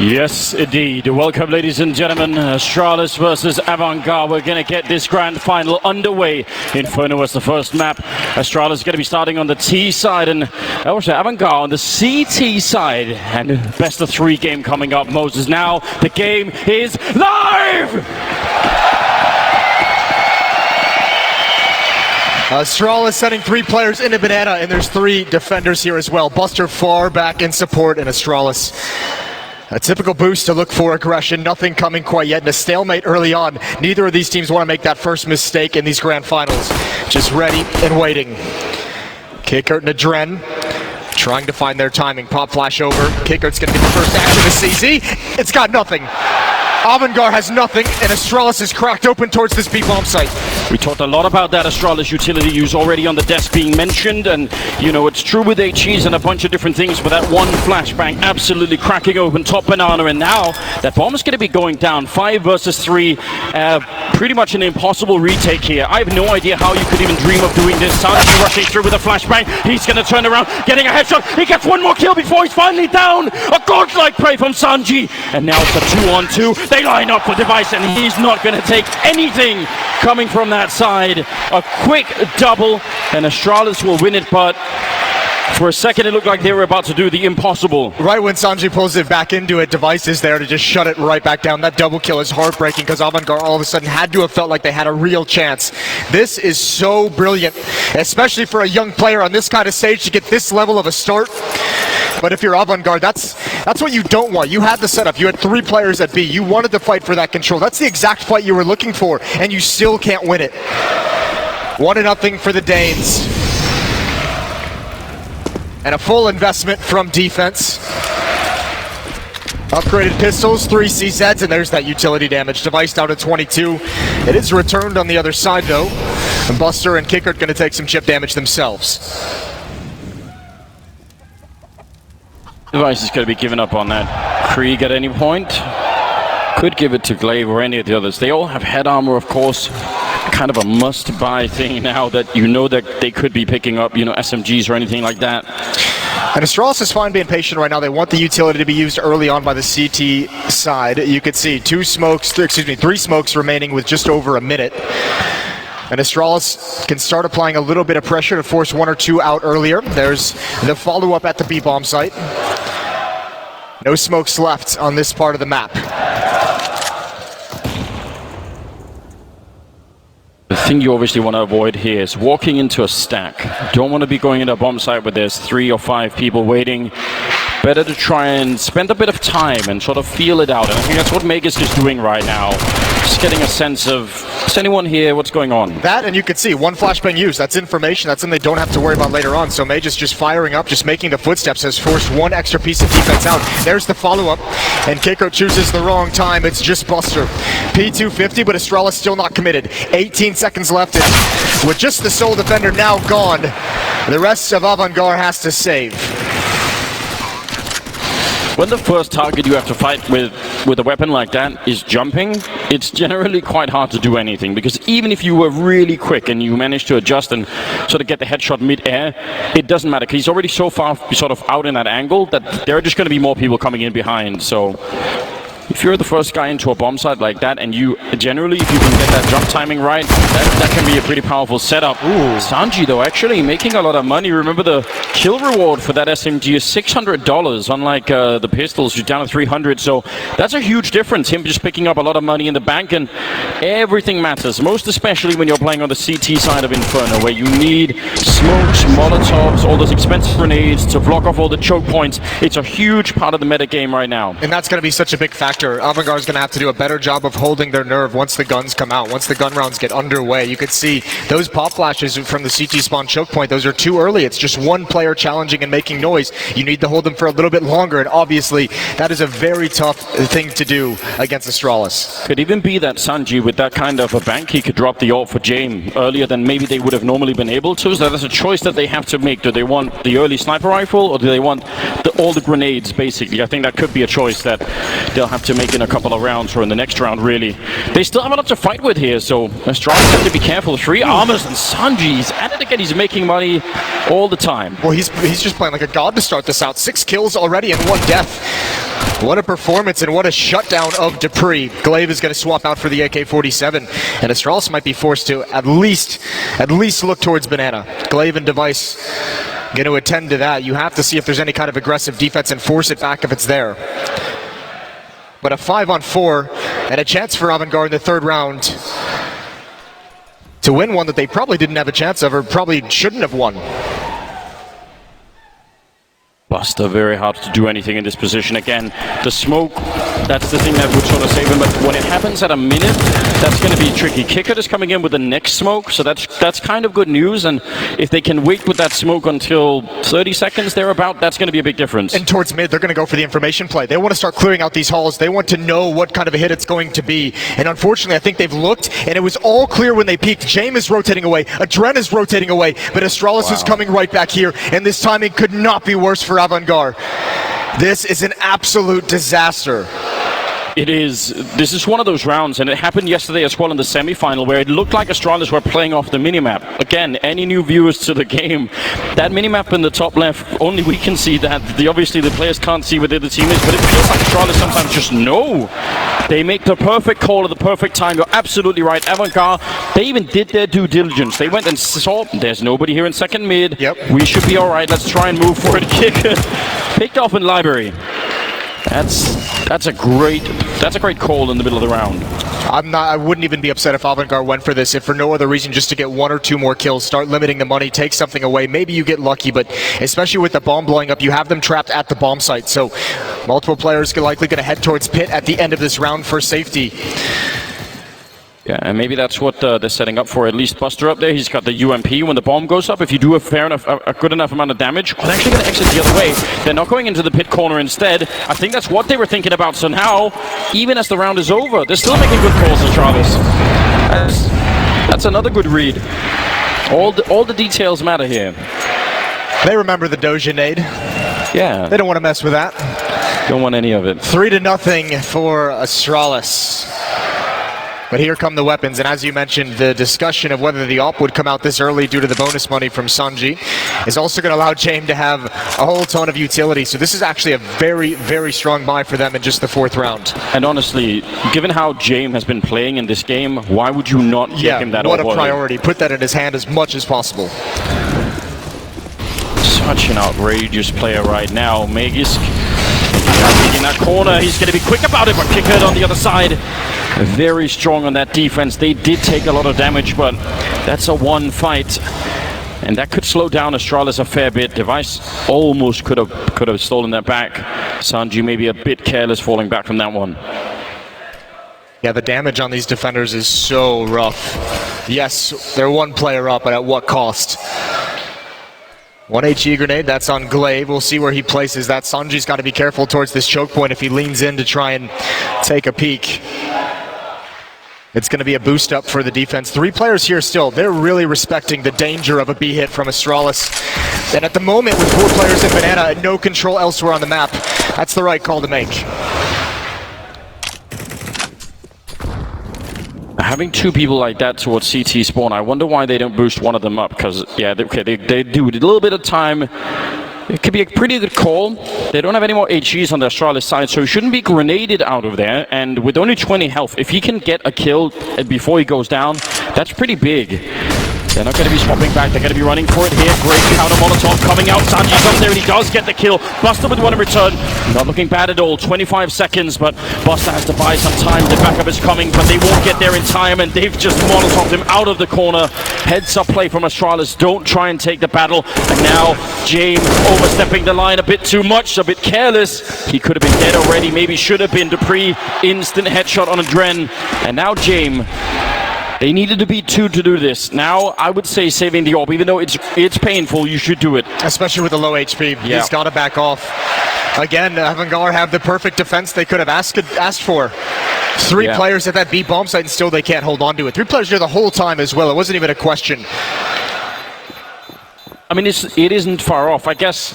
Yes, indeed. Welcome, ladies and gentlemen. Astralis versus Avangar. We're going to get this grand final underway. Inferno was the first map. Astralis is going to be starting on the T side, and Avangar on the CT side. And best of 3 game coming up. Moses, now the game is live! Astralis sending 3 players into Banana, and there's 3 defenders here as well. Buster far back in support, and Astralis. A typical boost to look for aggression, nothing coming quite yet, and a stalemate early on. Neither of these teams want to make that first mistake in these grand finals. Just ready and waiting. Qikert and Adren trying to find their timing. Pop flash over. Qikert's going to get the first action to CZ. It's got nothing. Avangar has nothing, and Astralis is cracked open towards this B-bomb site. We talked a lot about that Astralis utility use already on the desk being mentioned, and you know it's true with HEs and a bunch of different things, but that one flashbang absolutely cracking open top Banana, and now that bomb is going to be going down. 5 versus 3, pretty much an impossible retake here. I have no idea how you could even dream of doing this. Sanji rushing through with a flashbang. He's going to turn around, getting a headshot. He gets one more kill before he's finally down. A godlike play from Sanji, and now it's a 2-on-2. They line up for Device, and he's not going to take anything coming from that side. A quick double, and Astralis will win it, but for a second it looked like they were about to do the impossible. Right when Sanji pulls it back into it, Device is there to just shut it right back down. That double kill is heartbreaking because Avangar all of a sudden had to have felt like they had a real chance. This is so brilliant, especially for a young player on this kind of stage to get this level of a start. But if you're Avangar, that's what you don't want. You had the setup. You had 3 players at B. You wanted to fight for that control. That's the exact fight you were looking for, and you still can't win it. 1-0 for the Danes. And a full investment from defense. Upgraded pistols, 3 CZs, and there's that utility damage. Device down to 22. It is returned on the other side, though. And Buster and Qikert going to take some chip damage themselves. Device is going to be giving up on that. Krieg at any point. Could give it to Glave or any of the others. They all have head armor, of course. Kind of a must-buy thing now that you know that they could be picking up, you know, SMGs or anything like that. And Astralis is fine being patient right now. They want the utility to be used early on by the CT side. You could see 3 smokes remaining with just over a minute. And Astralis can start applying a little bit of pressure to force 1 or 2 out earlier. There's the follow-up at the B-bomb site. No smokes left on this part of the map. The thing you obviously want to avoid here is walking into a stack. Don't want to be going into a bomb site where there's 3 or 5 people waiting. Better to try and spend a bit of time and sort of feel it out. And I think that's what Magisk is doing right now. Just getting a sense of, is anyone here? What's going on? That, and you can see 1 flashbang used. That's information. That's something they don't have to worry about later on. So Magisk just firing up, just making the footsteps, has forced 1 extra piece of defense out. There's the follow-up, and Qikert chooses the wrong time. It's just Buster. P250, but Astralis still not committed. 18 seconds left, and with just the sole defender now gone, the rest of Avangar has to save. When the first target you have to fight with a weapon like that is jumping, it's generally quite hard to do anything, because even if you were really quick and you managed to adjust and sort of get the headshot mid-air, it doesn't matter, because he's already so far sort of out in that angle that there are just going to be more people coming in behind. So if you're the first guy into a bomb site like that, and you generally, if you can get that jump timing right, that can be a pretty powerful setup. Ooh. Sanji, though, actually making a lot of money. Remember, the kill reward for that SMG is $600, unlike the pistols, you're down to 300. So that's a huge difference. Him just picking up a lot of money in the bank, and everything matters, most especially when you're playing on the CT side of Inferno, where you need smokes, molotovs, all those expensive grenades to block off all the choke points. It's a huge part of the meta game right now. And that's going to be such a big factor. Avangar is going to have to do a better job of holding their nerve once the guns come out, once the gun rounds get underway. You could see those pop flashes from the CT spawn choke point. Those are too early. It's just 1 player challenging and making noise. You need to hold them for a little bit longer, and obviously that is a very tough thing to do against Astralis. Could even be that Sanji, with that kind of a bank, he could drop the ult for Jame earlier than maybe they would have normally been able to. So that's a choice that they have to make. Do they want the early sniper rifle, or do they want all the grenades, basically? I think that could be a choice that they'll have have to make in a couple of rounds, or in the next round, really. They still have a lot to fight with here, so Astralis have to be careful. 3 armors, and Sanji's at it again. He's making money all the time. Well, he's just playing like a god to start this out. 6 kills already and 1 death. What a performance and what a shutdown of Dupreeh. Glave is going to swap out for the AK-47, and Astralis might be forced to at least look towards Banana. Glave and Device going to attend to that. You have to see if there's any kind of aggressive defense and force it back if it's there. But a 5-on-4 and a chance for Avangar in the 3rd round to win one that they probably didn't have a chance of, or probably shouldn't have won. Buster very hard to do anything in this position. Again, the smoke, that's the thing that would sort of save him, but when it happens at a minute, that's going to be tricky. Qikert is coming in with the next smoke, so that's kind of good news, and if they can wait with that smoke until 30 seconds thereabout, that's going to be a big difference. And towards mid, they're going to go for the information play. They want to start clearing out these halls. They want to know what kind of a hit it's going to be, and unfortunately, I think they've looked, and it was all clear when they peeked. Jame is rotating away, Adren is rotating away, but Astralis is coming right back here, and this timing could not be worse for Avangar. This is an absolute disaster. It is. This is one of those rounds, and it happened yesterday as well in the semi-final, where it looked like Astralis were playing off the minimap. Again, any new viewers to the game, that minimap in the top left, only we can see that. Obviously, the players can't see where the other team is, but it feels like Astralis sometimes just know. They make the perfect call at the perfect time. You're absolutely right. Avangar, they even did their due diligence. They went and saw, there's nobody here in second mid. Yep. We should be all right. Let's try and move for it. Qikert picked off in library. That's a great call in the middle of the round. I wouldn't even be upset if Avangar went for this, if for no other reason just to get 1 or 2 more kills, start limiting the money, take something away. Maybe you get lucky, but especially with the bomb blowing up, you have them trapped at the bomb site. So multiple players are likely going to head towards pit at the end of this round for safety. Yeah, and maybe that's what they're setting up for. At least Buster up there, he's got the UMP. When the bomb goes up, if you do a good enough amount of damage, they're actually going to exit the other way. They're not going into the pit corner instead. I think that's what they were thinking about. So now, even as the round is over, they're still making good calls, Astralis. That's another good read. All the details matter here. They remember the Doge nade. Yeah. They don't want to mess with that. Don't want any of it. 3-0 for Astralis. But here come the weapons, and as you mentioned, the discussion of whether the AWP would come out this early due to the bonus money from Sanji is also going to allow Jame to have a whole ton of utility. So this is actually a very, very strong buy for them in just the 4th round. And honestly, given how Jame has been playing in this game, why would you not give him that? What a priority. Put that in his hand as much as possible. Such an outrageous player right now. Magisk in that corner, he's going to be quick about it, but Qikert on the other side, very strong on that defense. They did take a lot of damage, but that's a 1 fight, and that could slow down Astralis a fair bit. Device almost could have stolen that back. Sanji maybe a bit careless falling back from that one. Yeah, the damage on these defenders is so rough. Yes, they're 1 player up, but at what cost? 1 HE grenade, that's on Glave. We'll see where he places that. Sanji's got to be careful towards this choke point if he leans in to try and take a peek. It's going to be a boost up for the defense. 3 players here still. They're really respecting the danger of a B hit from Astralis. And at the moment, with 4 players in Banana and no control elsewhere on the map, that's the right call to make. Having 2 people like that towards CT spawn, I wonder why they don't boost one of them up, because, yeah, they do a little bit of time. It could be a pretty good call. They don't have any more HEs on the Astralis side, so he shouldn't be grenaded out of there, and with only 20 health, if he can get a kill before he goes down, that's pretty big. They're not going to be swapping back. They're going to be running for it here. Great counter Molotov coming out. Sanji's up there and he does get the kill. Buster with one in return. Not looking bad at all. 25 seconds, but Buster has to buy some time. The backup is coming, but they won't get there in time, and they've just Molotoved him out of the corner. Heads up play from Astralis. Don't try and take the battle. And now Jame overstepping the line a bit too much, a bit careless. He could have been dead already. Maybe should have been. Dupreeh, instant headshot on Adren. And now Jame. They needed to beat 2 to do this. Now, I would say saving the AWP, even though it's painful, you should do it. Especially with the low HP. Yeah. He's got to back off. Again, Avangar have the perfect defense they could have asked for. 3 players at that B bomb site, and still they can't hold on to it. 3 players there the whole time as well. It wasn't even a question. I mean, it isn't far off. I guess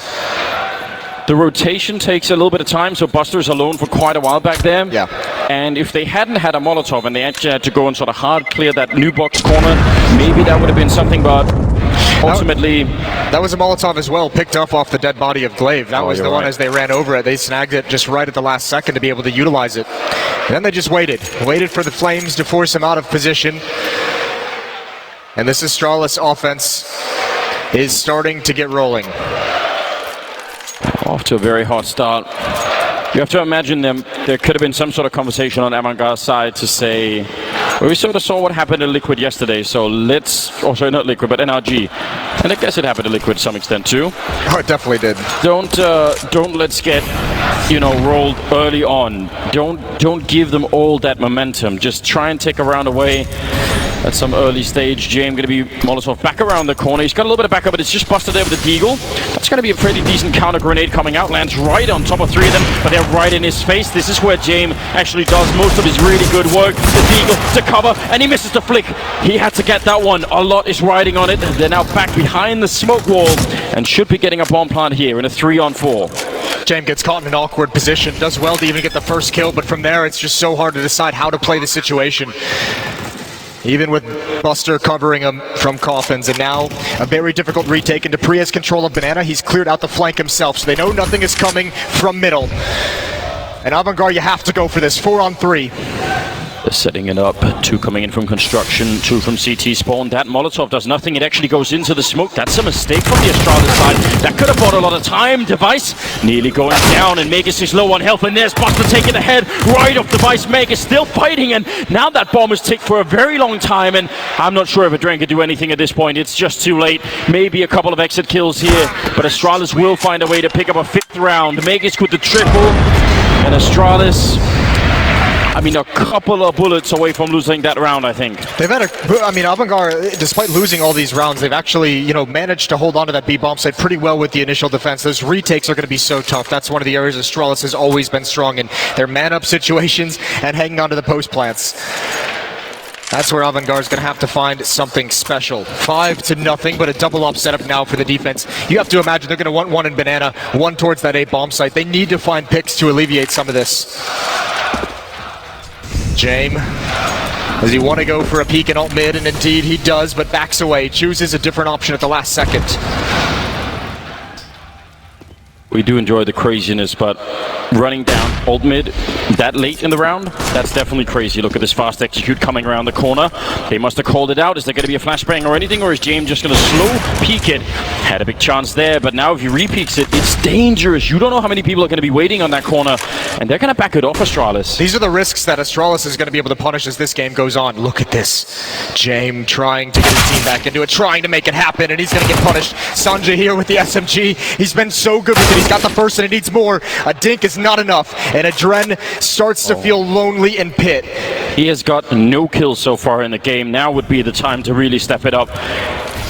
The rotation takes a little bit of time, so Buster's alone for quite a while back there. Yeah. And if they hadn't had a Molotov and they actually had to go and sort of hard clear that new box corner, maybe that would have been something, but ultimately... That was a Molotov as well, picked up off the dead body of Glave. That was the one as they ran over it. They snagged it just right at the last second to be able to utilize it. And then they just waited for the Flames to force him out of position. And this Astralis offense is starting to get rolling. Off to a very hot start. You have to imagine there could have been some sort of conversation on Avangar's side to say, well, we sort of saw what happened to Liquid yesterday, so let's, oh sorry, not Liquid, but NRG. And I guess it happened to Liquid to some extent too. Oh, it definitely did. Don't let's get, you know, rolled early on. Don't give them all that momentum. Just try and take a round away. At some early stage, Jame going to be Molotov back around the corner. He's got a little bit of backup, but it's just busted there with the Deagle. That's going to be a pretty decent counter grenade coming out. Lands right on top of three of them, but they're right in his face. This is where Jame actually does most of his really good work. The Deagle to cover, and he misses the flick. He had to get that one. A lot is riding on it. They're now back behind the smoke wall and should be getting a bomb plant here in a 3-on-4. Jame gets caught in an awkward position. Does well to even get the first kill, but from there it's just so hard to decide how to play the situation. Even with Buster covering him from coffins, and now a very difficult retake, and Dupreeh has control of Banana. He's cleared out the flank himself, so they know nothing is coming from middle. And Avangar, you have to go for this, 4-on-3. They're setting it up. 2 coming in from construction, 2 from CT spawn. That Molotov does nothing. It actually goes into the smoke. That's a mistake from the Astralis side. That could have bought a lot of time. Device nearly going down, and Magisk is low on health, and there's Buster taking the head right off Device. Magisk still fighting, and now that bomb is ticked for a very long time, and I'm not sure if Adren could do anything at this point. It's just too late. Maybe a couple of exit kills here, but Astralis will find a way to pick up a 5th round. Magisk with the triple, and Astralis, I mean, a couple of bullets away from losing that round, I think. They've had Avangar, despite losing all these rounds, they've actually, you know, managed to hold on to that B bomb site pretty well with the initial defense. Those retakes are going to be so tough. That's one of the areas Astralis has always been strong in, their man-up situations and hanging on to the post plants. That's where Avangar is going to have to find something special. 5-0, but a double up setup now for the defense. You have to imagine they're going to want one in Banana, one towards that A bomb site. They need to find picks to alleviate some of this. Jame, does he want to go for a peek in alt mid? And indeed he does, but backs away, chooses a different option at the last second. We do enjoy the craziness, but running down alt mid that late in the round, that's definitely crazy. Look at this fast execute coming around the corner. They must have called it out. Is there going to be a flashbang or anything, or is Jame just going to slow peek it? Had a big chance there, but now if he repeaks it, it's dangerous. You don't know how many people are going to be waiting on that corner, and they're going to back it off Astralis. These are the risks that Astralis is going to be able to punish as this game goes on. Look at this. Jame trying to get his team back into it, trying to make it happen, and he's going to get punished. Sanji here with the SMG. He's been so good with it. He's got the first, and it needs more. A dink is not enough, and Adren starts to feel lonely in pit. He has got no kills so far in the game. Now would be the time to really step it up.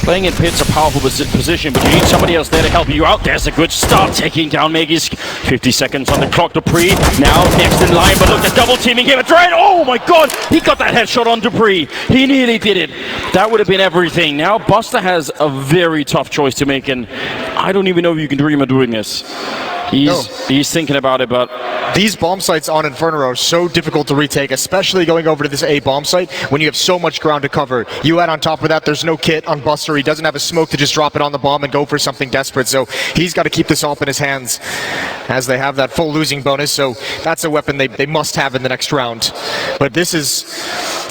Playing in pit's a powerful position, but you need somebody else there to help you out. There's a good start, taking down Magisk. 50 seconds on the clock. Dupreeh now next in line, but look, the double teaming here. Adren, oh my god, he got that headshot on Dupreeh. He nearly did it. That would have been everything. Now Buster has a very tough choice to make, and I don't even know if you can dream of doing this. He's thinking about it, but these bomb sites on Inferno are so difficult to retake, especially going over to this A bomb site when you have so much ground to cover. You add on top of that, there's no kit on Buster. He doesn't have a smoke to just drop it on the bomb and go for something desperate. So he's got to keep this off in his hands as they have that full losing bonus. So that's a weapon they must have in the next round. But this is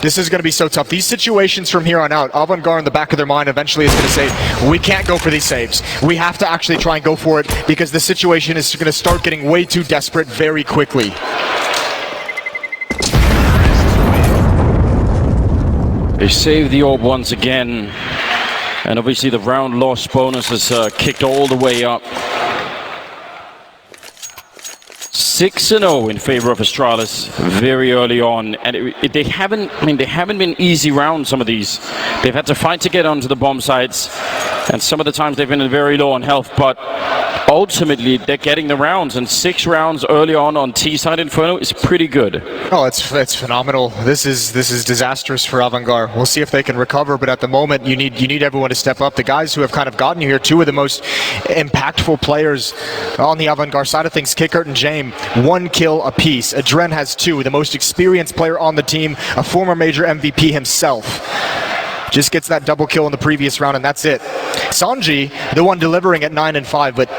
going to be so tough. These situations from here on out, Avangar in the back of their mind eventually is going to say, we can't go for these saves. We have to actually try and go for it because the situation is going to start getting way too desperate very quickly. They save the orb once again, and obviously the round loss bonus has kicked all the way up. 6-0 in favor of Astralis very early on, and they haven't been easy rounds. Some of these, they've had to fight to get onto the bomb sites. And some of the times they've been very low on health, but ultimately they're getting the rounds, and 6 rounds early on T side Inferno is pretty good. Oh, it's phenomenal. This is disastrous for Avangar. We'll see if they can recover, but at the moment you need everyone to step up. The guys who have kind of gotten you here, 2 of the most impactful players on the Avangar side of things, Qikert and Jame, 1 kill apiece. Adren has 2, the most experienced player on the team, a former major MVP himself. Just gets that double kill in the previous round, and that's it. Sanji, the one delivering at 9 and 5, but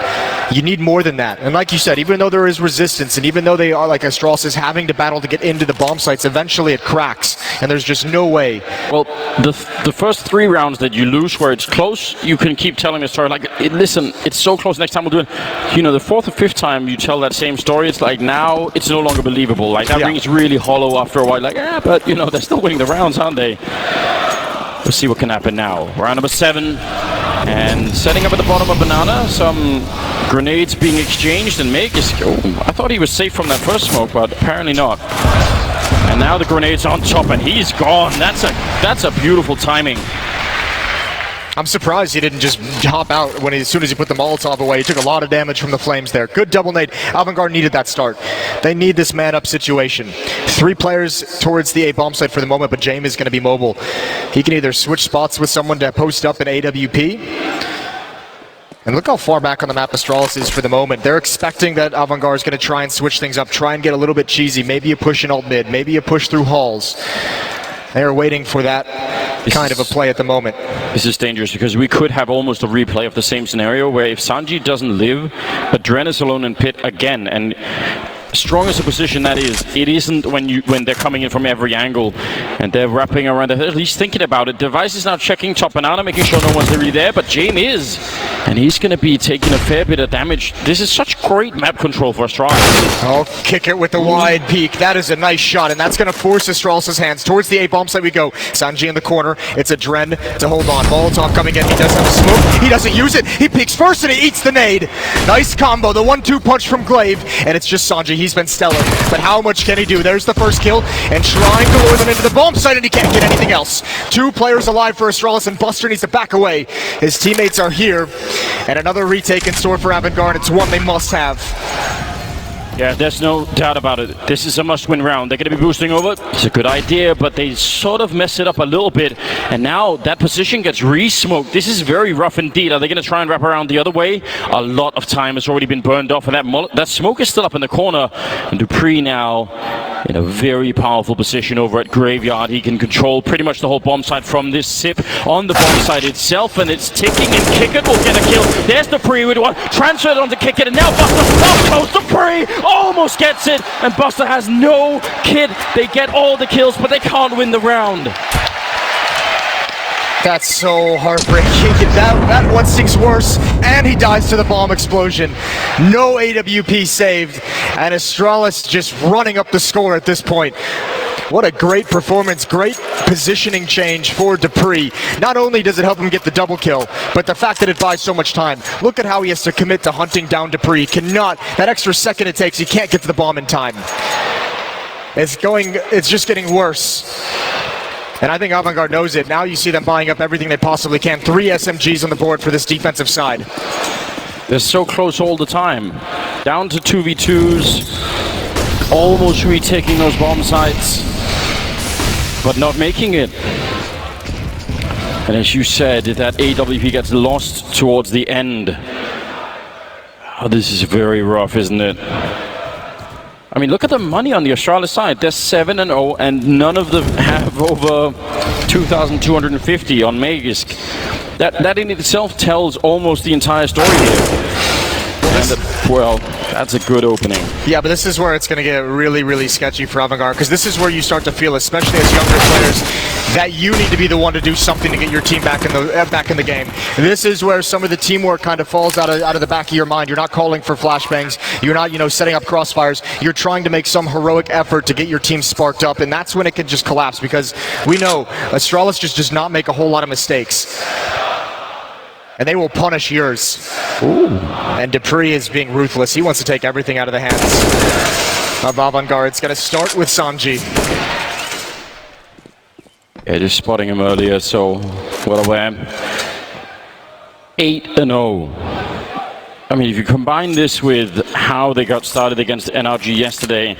you need more than that. And like you said, even though there is resistance, and even though they are, like Astralis is having to battle to get into the bomb sites, eventually it cracks, and there's just no way. Well, the first 3 rounds that you lose where it's close, you can keep telling the story, like, listen, it's so close, next time we'll do it. You know, the 4th or 5th time you tell that same story, it's like, now it's no longer believable. Like, that rings really hollow after a while. Like, yeah, but, you know, they're still winning the rounds, aren't they? We'll see what can happen now. Round number 7, and setting up at the bottom of Banana, some grenades being exchanged, and Magisk, I thought he was safe from that first smoke, but apparently not. And now the grenade's on top, and he's gone. That's a beautiful timing. I'm surprised he didn't just hop out as soon as he put the Molotov away. He took a lot of damage from the flames there. Good double nade. Avangar needed that start. They need this man-up situation. 3 players towards the A bomb site for the moment, but Jame is going to be mobile. He can either switch spots with someone to post up in AWP. And look how far back on the map Astralis is for the moment. They're expecting that Avangar is going to try and switch things up, try and get a little bit cheesy. Maybe a push in alt mid, maybe a push through halls. They are waiting for that kind of a play at the moment. This is dangerous because we could have almost a replay of the same scenario where if Sanji doesn't live, Adren is alone in pit again, and strong as a position that is, it isn't when they're coming in from every angle and they're wrapping around, at least thinking about it. Device is now checking top Banana, making sure no one's really there, but Jame is, and he's going to be taking a fair bit of damage. This is such great map control for Astralis. Oh, Qikert with the wide peek. That is a nice shot, and that's going to force Astralis' hands. Towards the A bomb site we go. Sanji in the corner. It's Adren to hold on. Molotov coming in. He does have a smoke. He doesn't use it. He peeks first, and he eats the nade. Nice combo. The 1-2 punch from Glave, and it's just Sanji. He's been stellar, but how much can he do? There's the first kill, and trying to lure them into the bomb site, and he can't get anything else. 2 players alive for Astralis, and Buster needs to back away. His teammates are here, and another retake in store for Avangar, and it's one they must have. Yeah, there's no doubt about it. This is a must-win round. They're going to be boosting over. It's a good idea, but they sort of mess it up a little bit. And now that position gets re-smoked. This is very rough indeed. Are they going to try and wrap around the other way? A lot of time has already been burned off, and that smoke is still up in the corner. And Dupreeh now in a very powerful position over at Graveyard. He can control pretty much the whole bomb site from this sip on the bomb site itself, and it's ticking, and Qikert will get a kill. There's Dupreeh with one. Transferred onto Qikert, and now Buster off goes Dupreeh. Almost gets it, and Buster has no kit. They get all the kills, but they can't win the round. That's so heartbreaking. That one stings worse, and he dies to the bomb explosion. No AWP saved, and Astralis just running up the score at this point. What a great performance, great positioning change for Dupreeh. Not only does it help him get the double kill, but the fact that it buys so much time. Look at how he has to commit to hunting down Dupreeh. He cannot, that extra second it takes, he can't get to the bomb in time. It's just getting worse. And I think Avangar knows it. Now you see them buying up everything they possibly can. 3 SMGs on the board for this defensive side. They're so close all the time. Down to 2v2s, almost retaking those bomb sites, but not making it. And as you said, that AWP gets lost towards the end. Oh, this is very rough, isn't it? I mean, look at the money on the Astralis side. They're 7-0, and none of them have over 2,250 on Magisk. That in itself tells almost the entire story here. Well, that's a good opening. Yeah, but this is where it's going to get really, really sketchy for Avangar, because this is where you start to feel, especially as younger players, that you need to be the one to do something to get your team back in the game. This is where some of the teamwork kind of falls out of the back of your mind. You're not calling for flashbangs. You're not, setting up crossfires. You're trying to make some heroic effort to get your team sparked up, and that's when it can just collapse, because we know Astralis just does not make a whole lot of mistakes. And they will punish yours. Ooh. And Dupreeh is being ruthless. He wants to take everything out of the hands of Avangar. It's going to start with Sanji. Yeah, just spotting him earlier, so well aware. 8-0. I mean, if you combine this with how they got started against NRG yesterday,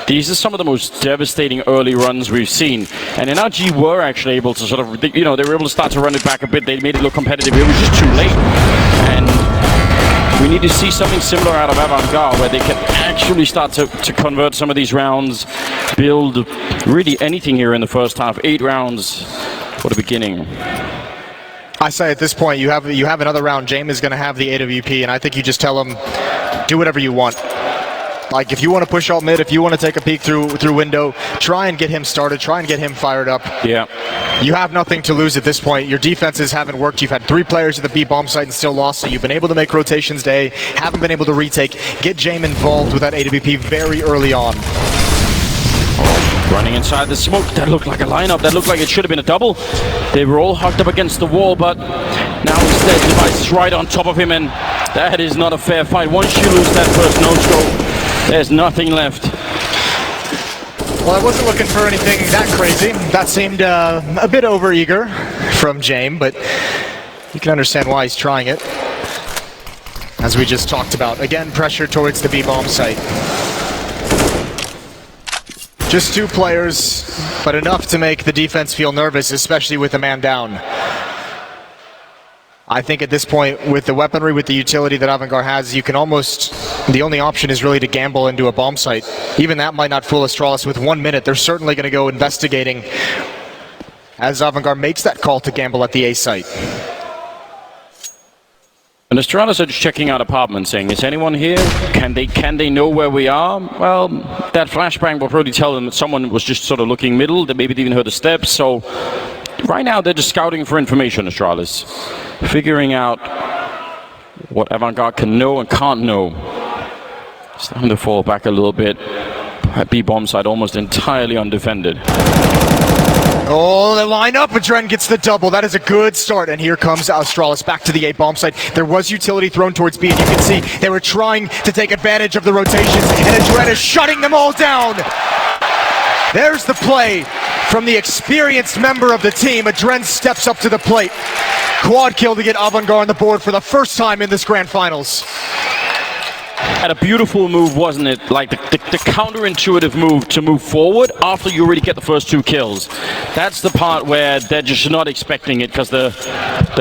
these are some of the most devastating early runs we've seen. And NRG were actually able to sort of, you know, they were able to start to run it back a bit. They made it look competitive. It was just too late. And we need to see something similar out of Avangar, where they can actually start to convert some of these rounds, build really anything here in the first half. 8 rounds for the beginning. I say at this point, you have another round. Jame is going to have the AWP, and I think you just tell him, do whatever you want. Like, if you want to push alt mid, if you want to take a peek through window, try and get him started, try and get him fired up. Yeah. You have nothing to lose at this point. Your defenses haven't worked. You've had 3 players at the B bomb site and still lost, so you've been able to make rotations day, haven't been able to retake. Get Jame involved with that AWP very early on. Running inside the smoke, that looked like a lineup, that looked like it should have been a double. They were all hugged up against the wall, but now instead Device is right on top of him, and that is not a fair fight. Once you lose that first no-scope, there's nothing left. Well, I wasn't looking for anything that crazy. That seemed a bit over-eager from Jame, but you can understand why he's trying it. As we just talked about. Again, pressure towards the B-bomb site. Just 2 players, but enough to make the defense feel nervous, especially with a man down. I think at this point, with the weaponry, with the utility that Avangar has, you can almost... The only option is really to gamble into a bomb site. Even that might not fool Astralis. With 1 minute, they're certainly going to go investigating as Avangar makes that call to gamble at the A site. And Astralis are just checking out apartments, saying, is anyone here? Can they know where we are? Well, that flashbang will probably tell them that someone was just sort of looking middle, that maybe they even heard the steps, so right now they're just scouting for information, Astralis. Figuring out what Avangar can know and can't know. Starting to fall back a little bit. At B-bomb side, almost entirely undefended. Oh, the lineup, Adren gets the double. That is a good start, and here comes Astralis back to the A bomb site. There was utility thrown towards B, and you can see they were trying to take advantage of the rotations, and Adren is shutting them all down. There's the play from the experienced member of the team. Adren steps up to the plate. Quad kill to get Avangar on the board for the first time in this grand finals. And a beautiful move, wasn't it? Like the counterintuitive move to move forward after you already get the first 2 kills. That's the part where they're just not expecting it, because the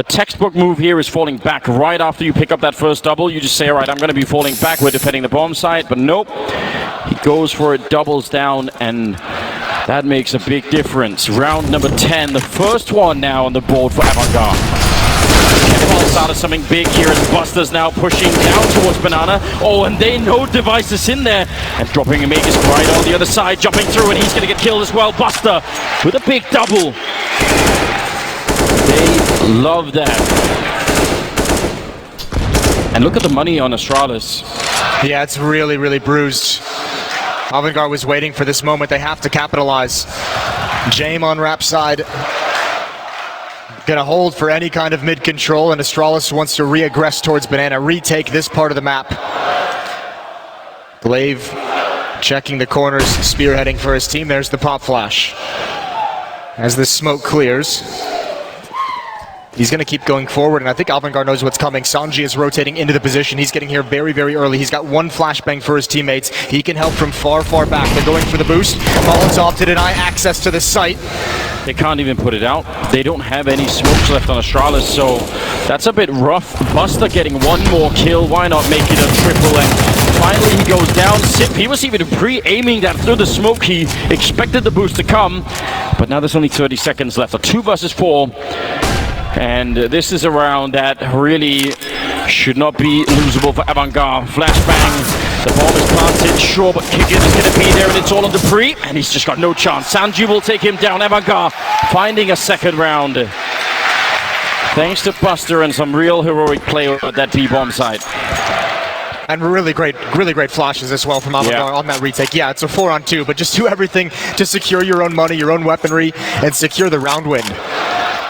textbook move here is falling back right after you pick up that first double. You just say, all right, I'm going to be falling back. We're defending the bomb site, but nope. He goes for it, doubles down, and that makes a big difference. Round number 10, the first one now on the board for Avangar. Cannonball started something big here as Buster's now pushing down towards Banana. Oh, and they know Device is in there. And dropping a Magisk right on the other side, jumping through, and he's going to get killed as well. Buster with a big double. They love that. And look at the money on Astralis. Yeah, it's really, really bruised. Avangar was waiting for this moment. They have to capitalize. Jame on Rap side. Gonna hold for any kind of mid control, and Astralis wants to re-aggress towards Banana, retake this part of the map. Glave checking the corners, spearheading for his team. There's the pop flash. As the smoke clears, he's going to keep going forward, and I think Avangar knows what's coming. Sanji is rotating into the position. He's getting here very, very early. He's got 1 flashbang for his teammates. He can help from far, far back. They're going for the boost. Molotov to deny access to the site. They can't even put it out. They don't have any smokes left on Astralis, so that's a bit rough. Buster getting 1 more kill. Why not make it a triple? And finally he goes down. Sip, he was even pre-aiming that through the smoke. He expected the boost to come, but now there's only 30 seconds left. A 2 versus 4. And this is a round that really should not be losable for Avangar. Flashbang. The bomb is planted, sure, but Qikert is going to be there, and it's all on Dupreeh, and he's just got no chance. Sanji will take him down. Avangar finding a second round. Thanks to Buster and some real heroic play at that B-bomb site. And really great flashes as well from Avangar on that retake. Yeah, it's a 4-on-2, but just do everything to secure your own money, your own weaponry, and secure the round win.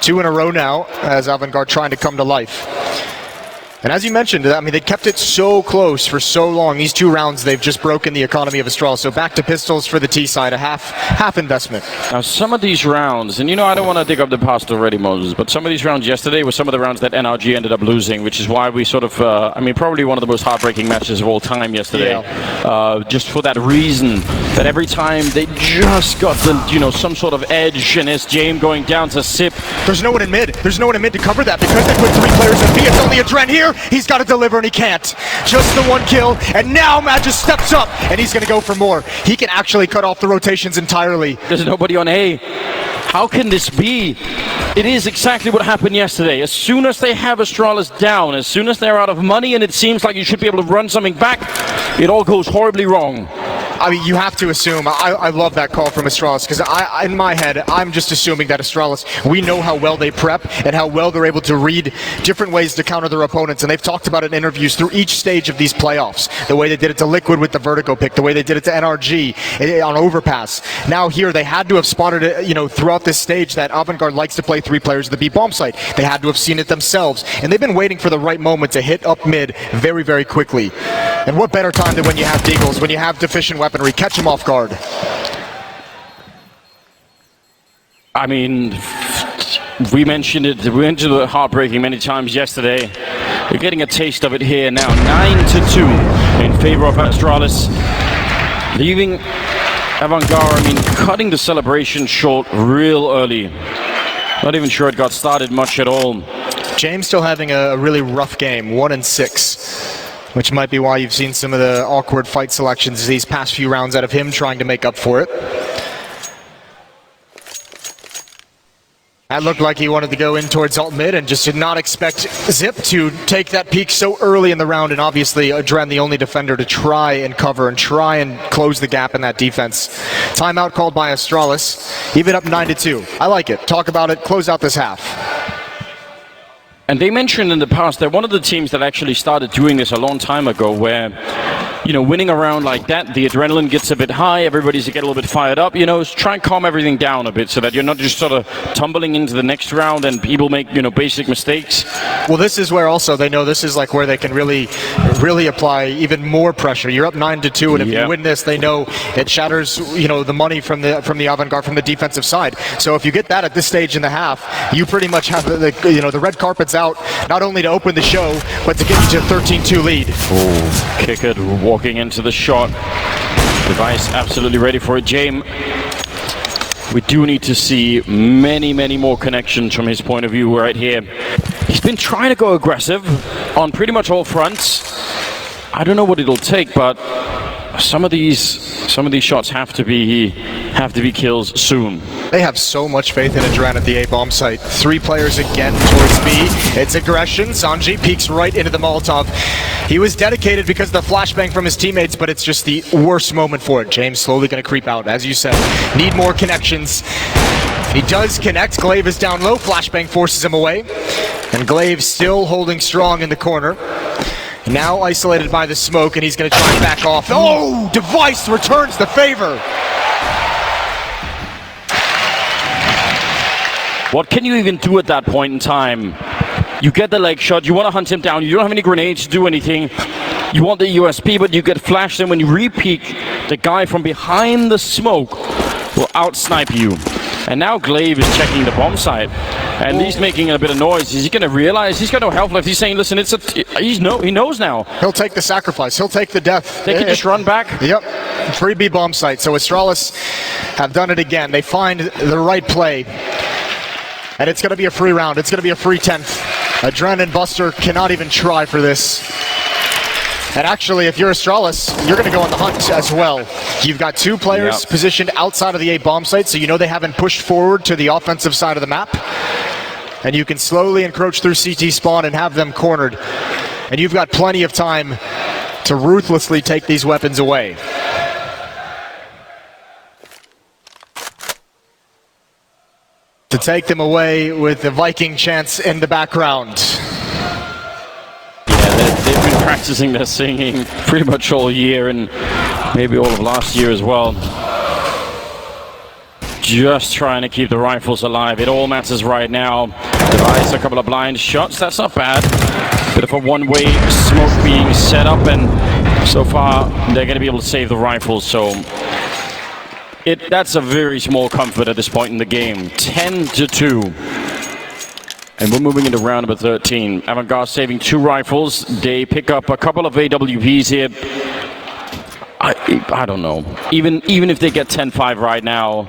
2 in a row now, as Avangar trying to come to life. And as you mentioned, I mean, they kept it so close for so long. These 2 rounds, they've just broken the economy of Astralis. So back to pistols for the T side, a half investment. Now, some of these rounds, and you know, I don't want to dig up the past already, Moses, but some of these rounds yesterday were some of the rounds that NRG ended up losing, which is why we sort of, I mean, probably one of the most heartbreaking matches of all time yesterday. Yeah. Just for that reason, that every time they just got the, you know, some sort of edge, and as Jame going down to sip. There's no one in mid. There's no one in mid to cover that because they put 3 players in B. It's only Adren here. He's got to deliver and he can't. Just the 1 kill, and now Magisk steps up and he's going to go for more. He can actually cut off the rotations entirely. There's nobody on A. How can this be? It is exactly what happened yesterday. As soon as they have Astralis down, as soon as they're out of money and it seems like you should be able to run something back, it all goes horribly wrong. I mean, you have to assume. I love that call from Astralis because in my head, I'm just assuming that Astralis, we know how well they prep and how well they're able to read different ways to counter their opponents. And they've talked about it in interviews through each stage of these playoffs. The way they did it to Liquid with the Vertigo pick, the way they did it to NRG on Overpass. Now here, they had to have spotted it, you know, throughout this stage that Avangar likes to play 3 players at the B bomb site. They had to have seen it themselves. And they've been waiting for the right moment to hit up mid very, very quickly. And what better time than when you have Deagles, when you have deficient weaponry, catch them off guard. I mean, we mentioned it heartbreaking many times yesterday. We're getting a taste of it here now. 9-2 in favor of Astralis. Leaving Avangar, I mean, cutting the celebration short real early. Not even sure it got started much at all. James still having a really rough game, 1-6. Which might be why you've seen some of the awkward fight selections these past few rounds out of him trying to make up for it. That looked like he wanted to go in towards alt mid and just did not expect Zip to take that peak so early in the round, and obviously Adren the only defender to try and cover and try and close the gap in that defense. Timeout called by Astralis, even up 9-2. I like it. Talk about it, close out this half. And they mentioned in the past that one of the teams that actually started doing this a long time ago, where, you know, winning a round like that, the adrenaline gets a bit high, everybody's get a little bit fired up, you know, try and calm everything down a bit so that you're not just sort of tumbling into the next round and people make, you know, basic mistakes. Well, this is where also they know this is like where they can really apply even more pressure. You're up 9-2, and if you win this, they know it shatters, you know, the money from the Avangar, from the defensive side. So if you get that at this stage in the half, you pretty much have the red carpet's out, not only to open the show, but to get you to a 13-2 lead. Oh, Qikert walking into the shot. Device absolutely ready for it. Jame, we do need to see many, many more connections from his point of view right here. He's been trying to go aggressive on pretty much all fronts. I don't know what it'll take, but some of these shots have to be kills soon. They have so much faith in Adren at the A bomb site. 3 players again towards B. It's aggression. Sanji peeks right into the Molotov. He was dedicated because of the flashbang from his teammates, but it's just the worst moment for it. James slowly going to creep out, as you said. Need more connections. He does connect. Glave is down low. Flashbang forces him away. And Glave still holding strong in the corner. Now isolated by the smoke, and he's going to try and back off. Oh! Device returns the favor. What can you even do at that point in time? You get the leg shot, you want to hunt him down, you don't have any grenades to do anything. You want the USP, but you get flashed, and when you re-peek, the guy from behind the smoke will out-snipe you. And now Glave is checking the bomb site, and he's making a bit of noise. Is he going to realize he's got no health left? He's saying, listen, he knows now. He'll take the sacrifice. He'll take the death. They can just run back. Yep. Free B bomb site. So Astralis have done it again. They find the right play. And it's going to be a free round. It's going to be a free 10th. Adren and Buster cannot even try for this. And actually, if you're Astralis, you're going to go on the hunt as well. You've got 2 players positioned outside of the A bomb site, so you know they haven't pushed forward to the offensive side of the map. And you can slowly encroach through CT spawn and have them cornered. And you've got plenty of time to ruthlessly take these weapons away. To take them away with the Viking chants in the background. Yeah, they've been practicing their singing pretty much all year, and maybe all of last year as well. Just trying to keep the rifles alive. It all matters right now. Device, a couple of blind shots. That's not bad. Bit of a one-way smoke being set up, and so far they're going to be able to save the rifles. So that's a very small comfort at this point in the game. 10-2. And we're moving into round number 13. Avangar saving 2 rifles. They pick up a couple of AWPs here. I don't know. Even if they get 10-5 right now,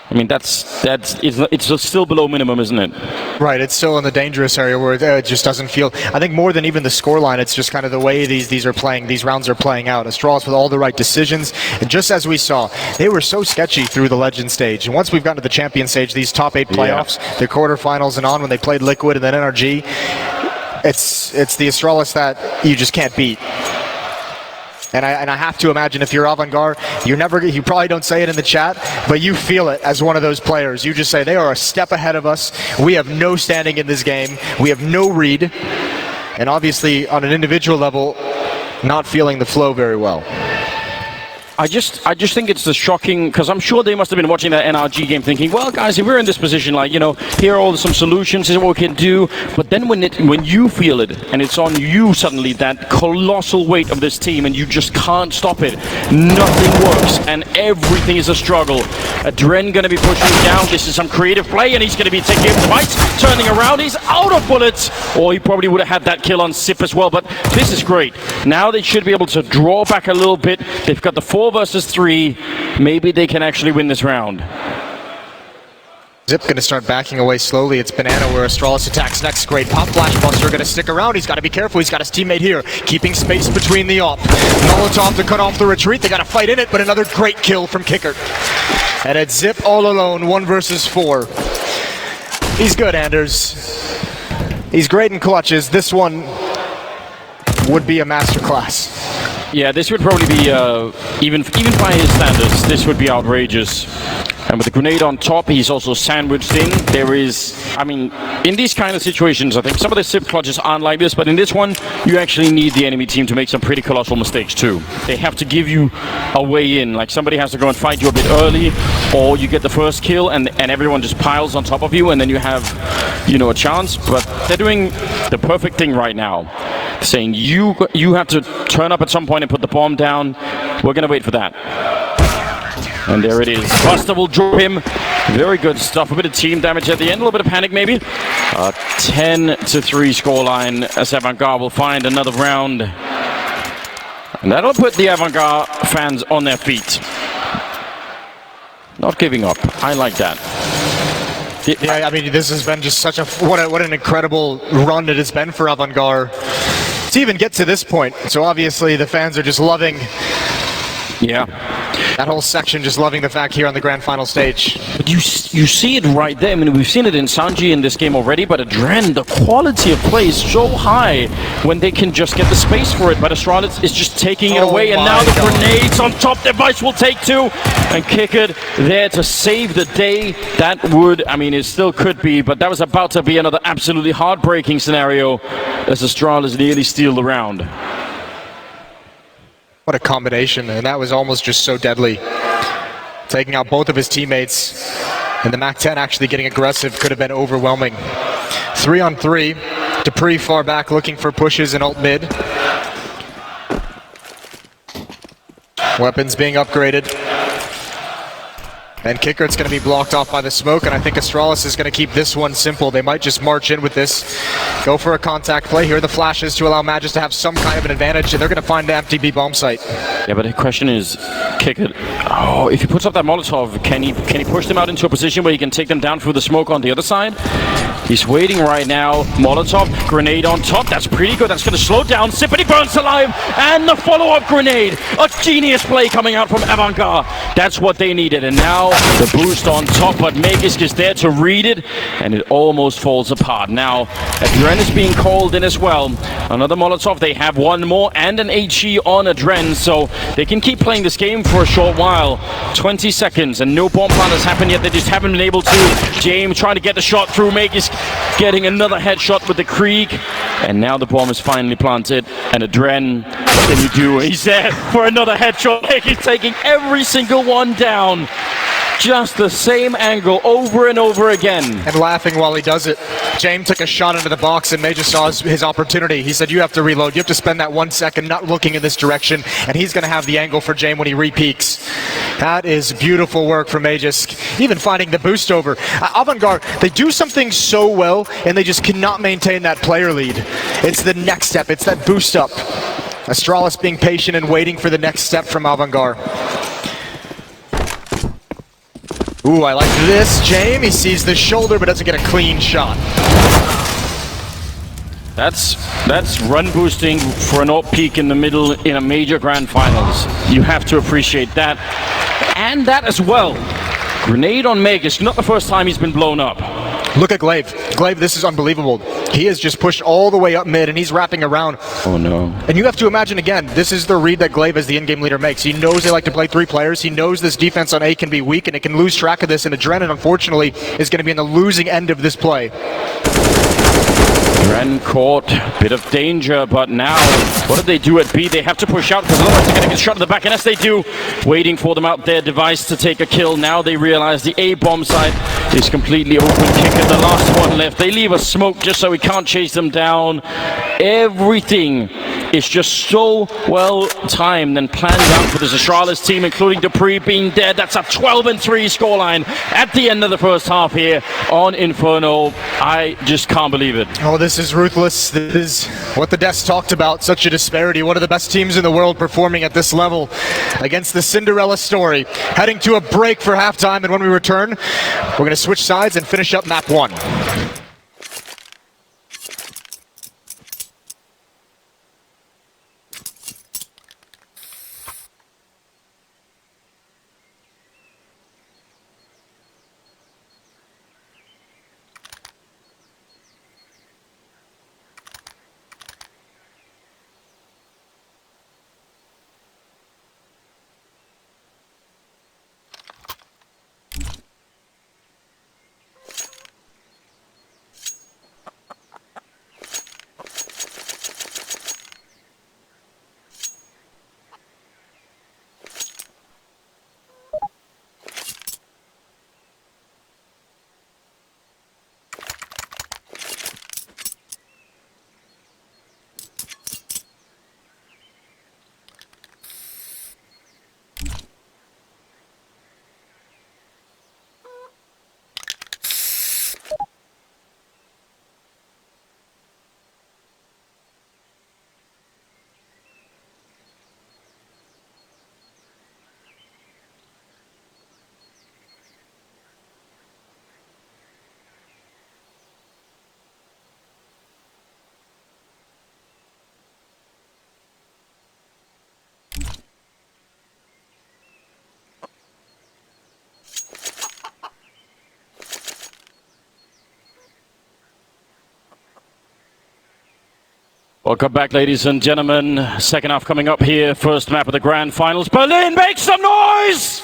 I mean it's still below minimum, isn't it? Right, it's still in the dangerous area where it just doesn't feel. I think more than even the scoreline, it's just kind of the way these rounds are playing out. Astralis with all the right decisions, and just as we saw, they were so sketchy through the Legend stage. And once we've gotten to the Champion stage, these top 8 playoffs, the quarterfinals and on, when they played Liquid and then NRG, it's the Astralis that you just can't beat. And I have to imagine if you're Avangar, you probably don't say it in the chat, but you feel it as one of those players. You just say, they are a step ahead of us. We have no standing in this game. We have no read. And obviously, on an individual level, not feeling the flow very well. I just think it's the shocking, because I'm sure they must have been watching that NRG game thinking, well, guys, if we're in this position, like, you know, here are all some solutions, this is what we can do. But then when you feel it, and it's on you suddenly, that colossal weight of this team, and you just can't stop it, nothing works, and everything is a struggle. Adren going to be pushing down. This is some creative play, and he's going to be taking the fights, turning around. He's out of bullets, or he probably would have had that kill on Sip as well. But this is great. Now they should be able to draw back a little bit. They've got the 4 versus 3. Maybe they can actually win this round. Zip going to start backing away slowly. It's Banana where Astralis attacks next. Great pop flash. Buster going to stick around. He's got to be careful. He's got his teammate here, keeping space between the op. Molotov to cut off the retreat. They got to fight in it, but another great kill from Qikert. And it's Zip all alone, 1 versus 4. He's good, Anders. He's great in clutches. This one would be a masterclass. Yeah, this would probably be, even by his standards, this would be outrageous. And with the grenade on top, he's also sandwiched in. There is, I mean, in these kind of situations, I think some of the Sip clutches aren't like this, but in this one, you actually need the enemy team to make some pretty colossal mistakes too. They have to give you a way in, like somebody has to go and fight you a bit early, or you get the first kill and everyone just piles on top of you, and then you have, you know, a chance. But they're doing the perfect thing right now, saying you have to turn up at some point and put the bomb down. We're gonna wait for that. And there it is. Buster will drop him. Very good stuff. A bit of team damage at the end. A little bit of panic maybe. 10-3 scoreline as Avangar will find another round. And that'll put the Avangar fans on their feet. Not giving up. I like that. Yeah, I mean, this has been just such a what an incredible run it has been for Avangar to even get to this point. So obviously the fans are just loving. Yeah. That whole section just loving the fact here on the grand final stage. But you see it right there. I mean, we've seen it in Sanji in this game already, but Adren, the quality of play is so high when they can just get the space for it. But Astralis is just taking it away, and now the grenades on top. Device will take 2, and Qikert there to save the day. That would, I mean, it still could be, but that was about to be another absolutely heartbreaking scenario as Astralis nearly steal the round. What a combination, and that was almost just so deadly. Taking out both of his teammates, and the MAC-10 actually getting aggressive could have been overwhelming. 3-on-3, Dupreeh far back looking for pushes in ult mid. Weapons being upgraded. And Qikert's going to be blocked off by the smoke, and I think Astralis is going to keep this one simple. They might just march in with this, go for a contact play. Here are the flashes to allow Magisk to have some kind of an advantage, and they're going to find the empty B bomb site. Yeah, but the question is, Qikert, oh, if he puts up that Molotov, can he push them out into a position where he can take them down through the smoke on the other side? He's waiting right now. Molotov, grenade on top. That's pretty good. That's going to slow down. Sip, and he burns alive. And the follow-up grenade. A genius play coming out from Avangar. That's what they needed. And now the boost on top. But Magisk is there to read it. And it almost falls apart. Now, Adren is being called in as well. Another Molotov. They have one more and an HE on Adren. So they can keep playing this game for a short while. 20 seconds. And no bomb plant has happened yet. They just haven't been able to. Jame trying to get the shot through. Magisk getting another headshot with the Krieg, and now the bomb is finally planted. And Adren, what can you do? He's there for another headshot. He's taking every single one down. Just the same angle over and over again. And laughing while he does it. Jame took a shot into the box and Magisk saw his opportunity. He said, you have to reload. You have to spend that 1 second not looking in this direction, and he's going to have the angle for Jame when he re-peaks. That is beautiful work from Magisk. Even finding the boost over. Avangar, they do something so well, and they just cannot maintain that player lead. It's the next step. It's that boost up. Astralis being patient and waiting for the next step from Avangar. Ooh, I like this. Jame, he sees the shoulder but doesn't get a clean shot. That's run boosting for an AWP peak in the middle in a major grand finals. You have to appreciate that. And that as well. Grenade on Magisk, not the first time he's been blown up. Look at Glave. Glave, this is unbelievable. He has just pushed all the way up mid and he's wrapping around. Oh no. And you have to imagine again, this is the read that Glave as the in-game leader makes. He knows they like to play 3 players. He knows this defense on A can be weak and it can lose track of this, and Adren, unfortunately, is going to be in the losing end of this play. Adren caught, bit of danger, but now, what did they do at B? They have to push out because otherwise they're going to get shot in the back, and as they do, waiting for them out there, Device to take a kill. Now they realize the A bomb site is completely open. Qikert, the last one left. They leave a smoke just so we can't chase them down. Everything is just so well timed and planned out for this Astralis team, including Dupreeh being dead. That's a 12-3 scoreline at the end of the first half here on Inferno. I just can't believe it. Oh, this is ruthless. This is what the devs talked about. Such a disparity. One of the best teams in the world performing at this level against the Cinderella story. Heading to a break for halftime, and when we return, we're going to switch sides and finish up map 1. Welcome back, ladies and gentlemen. Second half coming up here. First map of the grand finals. Berlin, make some noise!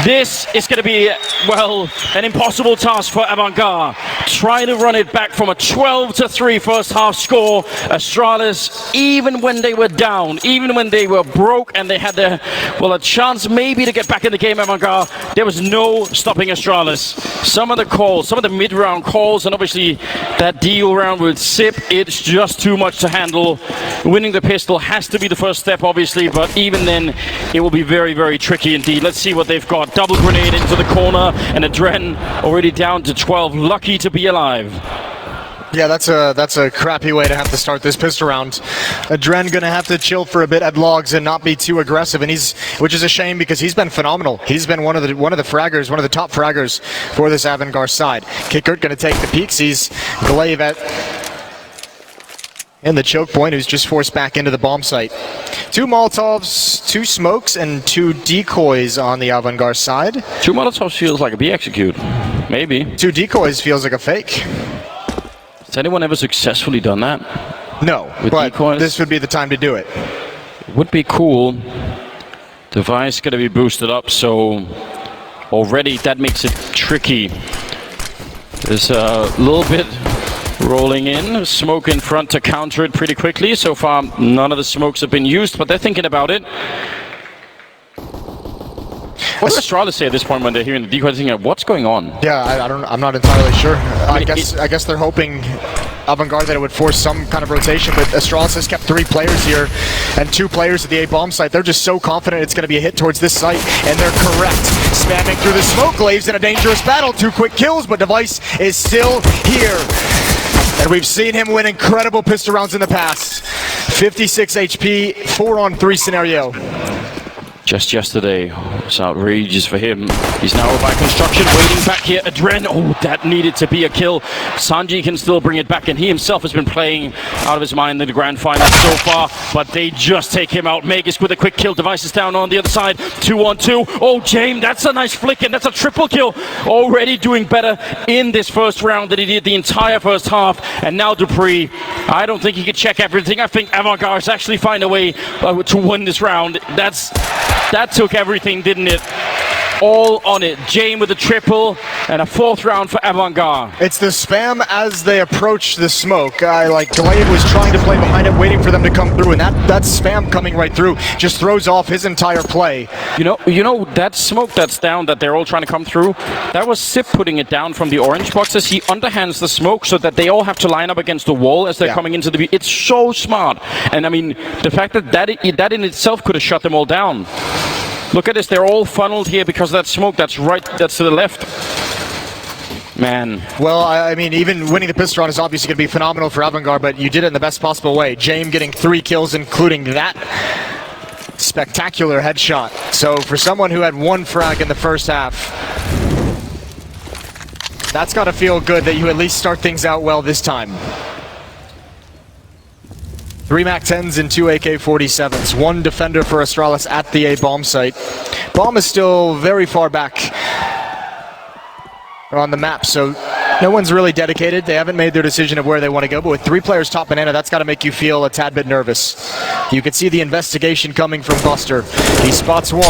This is going to be, well, an impossible task for Avangar. Trying to run it back from a 12-3 first half score. Astralis, even when they were down, even when they were broke and they had a chance maybe to get back in the game, Avangar, there was no stopping Astralis. Some of the calls, some of the mid-round calls, and obviously that deal round with Sip, it's just too much to handle. Winning the pistol has to be the first step, obviously, but even then, it will be very, very tricky indeed. Let's see what they've got. Double grenade into the corner, and Adren already down to 12. Lucky to be alive. Yeah, that's a crappy way to have to start this pistol round. Adren gonna have to chill for a bit at logs and not be too aggressive, and which is a shame because he's been phenomenal. He's been one of the fraggers, one of the top fraggers for this Avangar side. Qikert gonna take the peek, sees Glave in the choke point, who's just forced back into the bomb site. 2 Molotovs, 2 smokes, and 2 decoys on the Avangar side. 2 Molotovs feels like a B execute. Maybe. 2 decoys feels like a fake. Has anyone ever successfully done that? No, with but decoys? This would be the time to do it. Would be cool. Device going to be boosted up, so already that makes it tricky. There's a little bit rolling in, smoke in front to counter it pretty quickly. So far, none of the smokes have been used, but they're thinking about it. What does Astralis say at this point when they're hearing the decoy? Thinking, what's going on? Yeah, I'm not entirely sure. I guess they're hoping Avangar that it would force some kind of rotation, but Astralis has kept 3 players here and 2 players at the A-bomb site. They're just so confident it's going to be a hit towards this site, and they're correct. Spamming through the smoke. Glave's in a dangerous battle. 2 quick kills, but Device is still here. And we've seen him win incredible pistol rounds in the past. 56 HP, 4-on-3 scenario. Just yesterday, it's outrageous for him. He's now by construction, waiting back here. Adren, oh, that needed to be a kill. Sanji can still bring it back, and he himself has been playing out of his mind in the grand final so far, but they just take him out. Magisk with a quick kill. Device is down on the other side. 2-on-2. Oh, Jame, that's a nice flick, and that's a triple kill. Already doing better in this first round than he did the entire first half. And now Dupreeh, I don't think he can check everything. I think Avangar has actually find a way to win this round. That took everything, didn't it? All on it. Jame with a triple and a 4th round for Avangar. It's the spam as they approach the smoke. Glave was trying to play behind it, waiting for them to come through, and that spam coming right through just throws off his entire play. You know that smoke that's down that they're all trying to come through, that was Sip putting it down from the orange boxes. He underhands the smoke so that they all have to line up against the wall as they're coming into the... It's so smart. And I mean, the fact that in itself could have shut them all down. Look at this, they're all funneled here because of that smoke that's to the left. Man. Well, I mean, even winning the pistol round is obviously going to be phenomenal for Avangar, but you did it in the best possible way. Jame getting 3 kills, including that spectacular headshot. So for someone who had 1 frag in the first half, that's got to feel good that you at least start things out well this time. 3 MAC-10s and 2 AK-47s. 1 defender for Astralis at the A-bomb site. Bomb is still very far back on the map, so no one's really dedicated. They haven't made their decision of where they want to go, but with 3 players top banana, that's got to make you feel a tad bit nervous. You can see the investigation coming from Buster. He spots 1.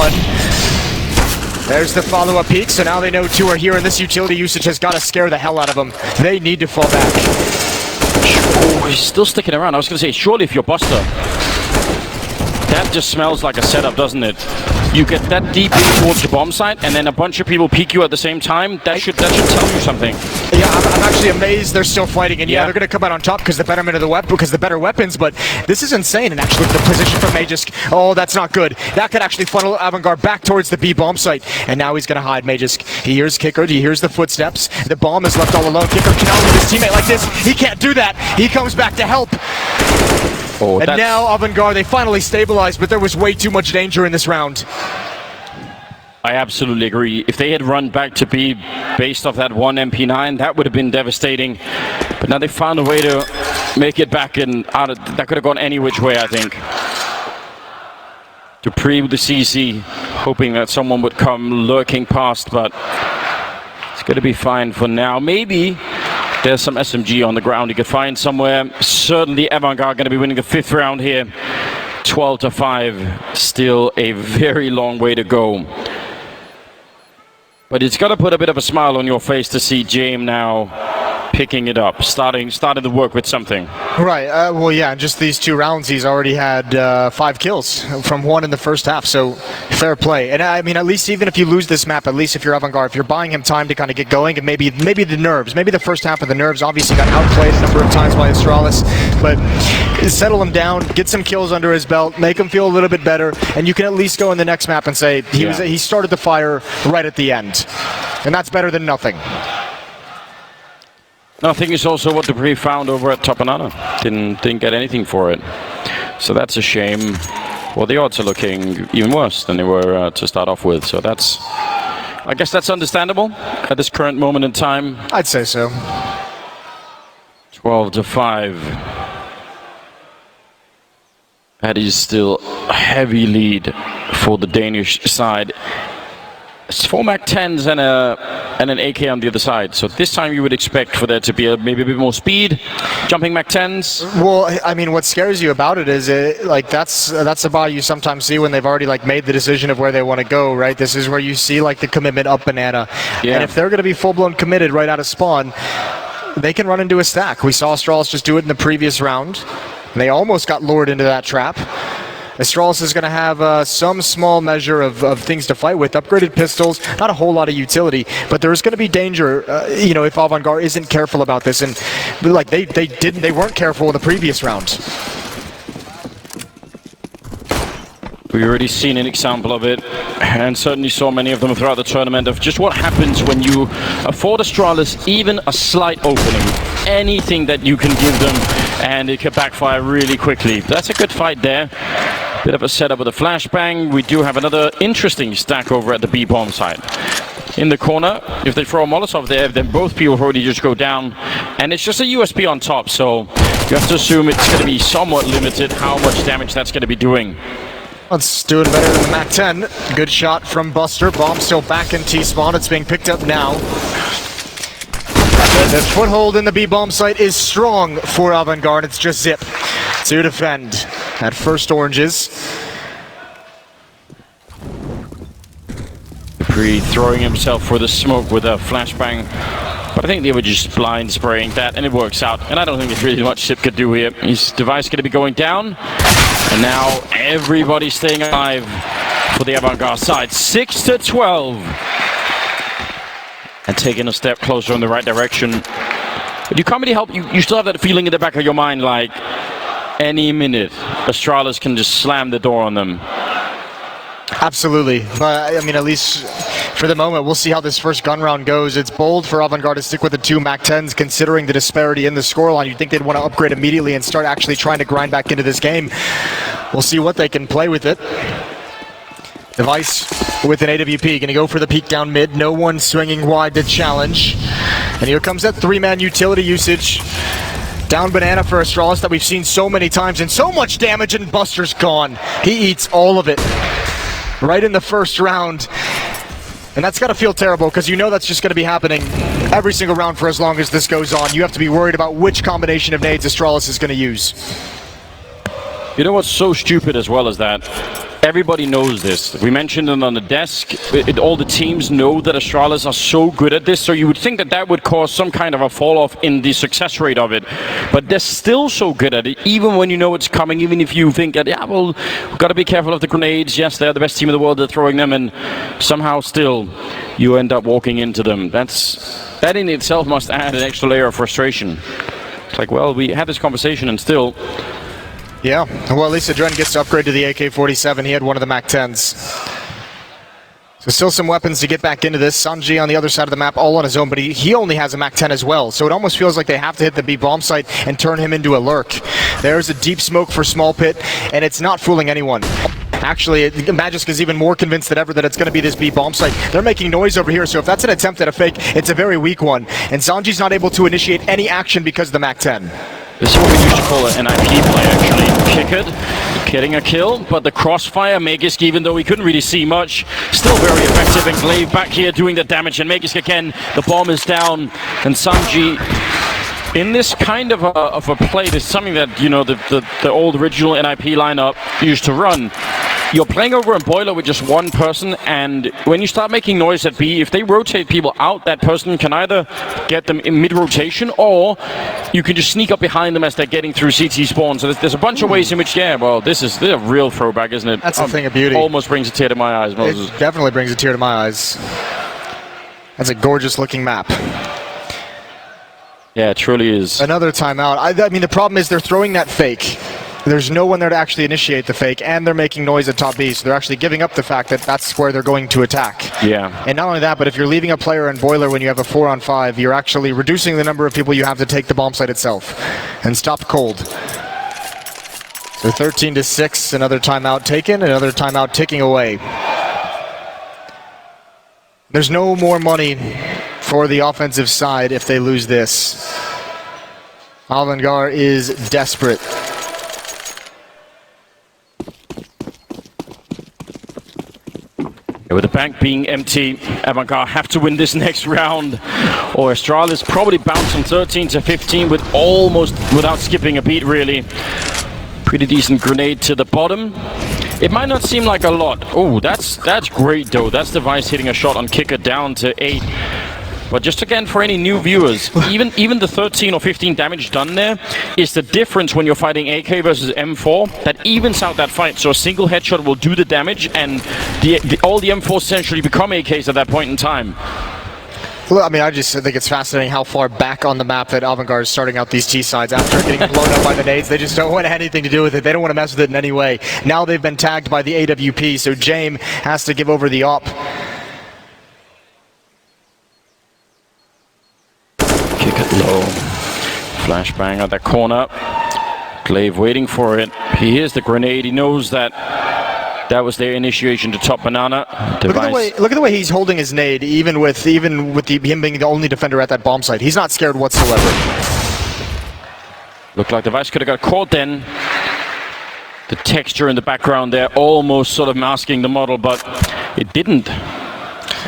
There's the follow-up peek, so now they know 2 are here, and this utility usage has got to scare the hell out of them. They need to fall back. Oh, he's still sticking around. I was going to say, surely if you're Buster, that just smells like a setup, doesn't it? You get that deep in towards the bomb site, and then a bunch of people peek you at the same time. That should tell you something. Yeah, I'm actually amazed they're still fighting, and yeah, they're going to come out on top because the betterment of the weapon, because the better weapons. But this is insane, and actually the position from Magisk, oh, that's not good. That could actually funnel Avangar back towards the B bomb site, and now he's going to hide Magisk. He hears Qikert, he hears the footsteps. The bomb is left all alone. Qikert cannot leave his teammate like this. He can't do that. He comes back to help. Oh, and now Avangar, they finally stabilized, but there was way too much danger in this round. I absolutely agree. If they had run back to B based off that 1 MP9, that would have been devastating. But now they found a way to make it back, and that could have gone any which way, I think. Dupreeh with the CC, hoping that someone would come lurking past, but it's going to be fine for now. Maybe there's some SMG on the ground you could find somewhere. Certainly Avangar going to be winning the 5th round here. 12-5, still a very long way to go. But it's got to put a bit of a smile on your face to see Jame now picking it up, starting to work with something. Right, well, yeah, in just these 2 rounds, he's already had 5 kills from 1 in the first half, so fair play. And I mean, at least even if you lose this map, at least if you're Avangar, if you're buying him time to kind of get going, and maybe the nerves, maybe the first half of the nerves obviously got outplayed a number of times by Astralis, but settle him down, get some kills under his belt, make him feel a little bit better, and you can at least go in the next map and say he started the fire right at the end. And that's better than nothing. Nothing is also what Dupreeh found over at Top Banana. Didn't get anything for it. So that's a shame. Well, the odds are looking even worse than they were to start off with. So I guess that's understandable at this current moment in time. I'd say so. 12-5. That is still a heavy lead for the Danish side. It's 4 MAC-10s and an AK on the other side. So this time you would expect for there to be maybe a bit more speed, jumping MAC-10s. Well, I mean, what scares you about it is that's the buy you sometimes see when they've already made the decision of where they want to go, right? This is where you see the commitment up banana. Yeah. And if they're going to be full-blown committed right out of spawn, they can run into a stack. We saw Astralis just do it in the previous round. They almost got lured into that trap. Astralis is going to have some small measure of things to fight with. Upgraded pistols, not a whole lot of utility, but there's going to be danger, you know, if Avangar isn't careful about this. And like they weren't careful in the previous round. We've already seen an example of it, and certainly saw many of them throughout the tournament, of just what happens when you afford Astralis even a slight opening. Anything that you can give them, and it can backfire really quickly. That's a good fight there. Bit of a setup with a flashbang. We do have another interesting stack over at the B-bomb side. In the corner, if they throw a Molotov there, then both people already just go down, and it's just a USP on top, so you have to assume it's going to be somewhat limited how much damage that's going to be doing. It's doing better than the MAC-10. Good shot from Buster. Bomb still back in T-spawn. It's being picked up now. The foothold in the B-bomb site is strong for Avangar. It's just Zip to defend at first oranges. Dupreeh throwing himself for the smoke with a flashbang. But I think they were just blind spraying that, and it works out. And I don't think there's really much Zip could do here. His device going to be going down. And now everybody's staying alive for the Avangar side. 6-12. And taking a step closer in the right direction. But you can't really help. You still have that feeling in the back of your mind, like any minute Astralis can just slam the door on them. Absolutely. But I mean, at least for the moment, we'll see how this first gun round goes. It's bold for Avangar to stick with the two MAC-10s, considering the disparity in the scoreline. You'd think they'd want to upgrade immediately and start actually trying to grind back into this game. We'll see what they can play with it. Device with an AWP, gonna go for the peek down mid. No one swinging wide to challenge. And here comes that three-man utility usage. Down banana for Astralis that we've seen so many times, and so much damage, and Buster's gone. He eats all of it right in the first round. And that's got to feel terrible, because you know that's just going to be happening every single round for as long as this goes on. You have to be worried about which combination of nades Astralis is going to use. You know what's so stupid as well as that? Everybody knows this. We mentioned it on the desk. All the teams know that Astralis are so good at this, so you would think that that would cause some kind of a fall-off in the success rate of it. But they're still so good at it, even when you know it's coming, even if you think that, yeah, well, we've got to be careful of the grenades. Yes, they're the best team in the world, they're throwing them, and somehow still you end up walking into them. That in itself must add an extra layer of frustration. It's like, well, we had this conversation and still... Yeah, well, at least Adren gets to upgrade to the AK-47. He had one of the MAC-10s. So still some weapons to get back into this. Sanji on the other side of the map, all on his own, but he only has a MAC-10 as well. So it almost feels like they have to hit the B-bomb site and turn him into a lurk. There's a deep smoke for Small Pit, and it's not fooling anyone. Actually, Magisk is even more convinced than ever that it's going to be this B-bomb site. They're making noise over here, so if that's an attempt at a fake, it's a very weak one. And Sanji's not able to initiate any action because of the MAC-10. This is what we used to call an IP play, actually. Qikert getting a kill, but the crossfire, Magisk, even though he couldn't really see much, still very effective, and Glave back here doing the damage, and Magisk again, the bomb is down, and Sanji, in this kind of a play, this is something that, you know, the old original NIP lineup used to run. You're playing over a boiler with just one person, and when you start making noise at B, if they rotate people out, that person can either get them in mid-rotation, or you can just sneak up behind them as they're getting through CT spawn. So there's a bunch of ways in which, yeah, well, this is a real throwback, isn't it? That's a thing of beauty. Almost brings a tear to my eyes, Moses. It definitely brings a tear to my eyes. That's a gorgeous-looking map. Yeah, it truly is. Another timeout. I mean, the problem is they're throwing that fake. There's no one there to actually initiate the fake, and they're making noise at top B, so they're actually giving up the fact that that's where they're going to attack. Yeah. And not only that, but if you're leaving a player in boiler when you have a 4-on-5, you're actually reducing the number of people you have to take the bomb site itself and stop cold. So 13-6, another timeout taken, another timeout ticking away. There's no more money for the offensive side if they lose this. Avangar is desperate. With the bank being empty, Avangar have to win this next round, or Astralis probably bounce from 13 to 15 with almost without skipping a beat, really. Pretty decent grenade to the bottom. It might not seem like a lot. Oh, that's great though. That's Device hitting a shot on Qikert down to 8. But just again, for any new viewers, even the 13 or 15 damage done there is the difference when you're fighting AK versus M4 that evens out that fight. So a single headshot will do the damage, and all the M4s essentially become AKs at that point in time. Well, I mean, I just think it's fascinating how far back on the map that Avangar is starting out these T-sides after getting blown up by the nades. They just don't want anything to do with it. They don't want to mess with it in any way. Now they've been tagged by the AWP, so Jame has to give over the op. Qikert low. Flashbang at that corner. Glave waiting for it. He hears the grenade. He knows that that was their initiation to top banana. Look at the way he's holding his nade, even with him being the only defender at that bomb site. He's not scared whatsoever. Looked like Device could have got caught then. The texture in the background there almost sort of masking the model, but it didn't.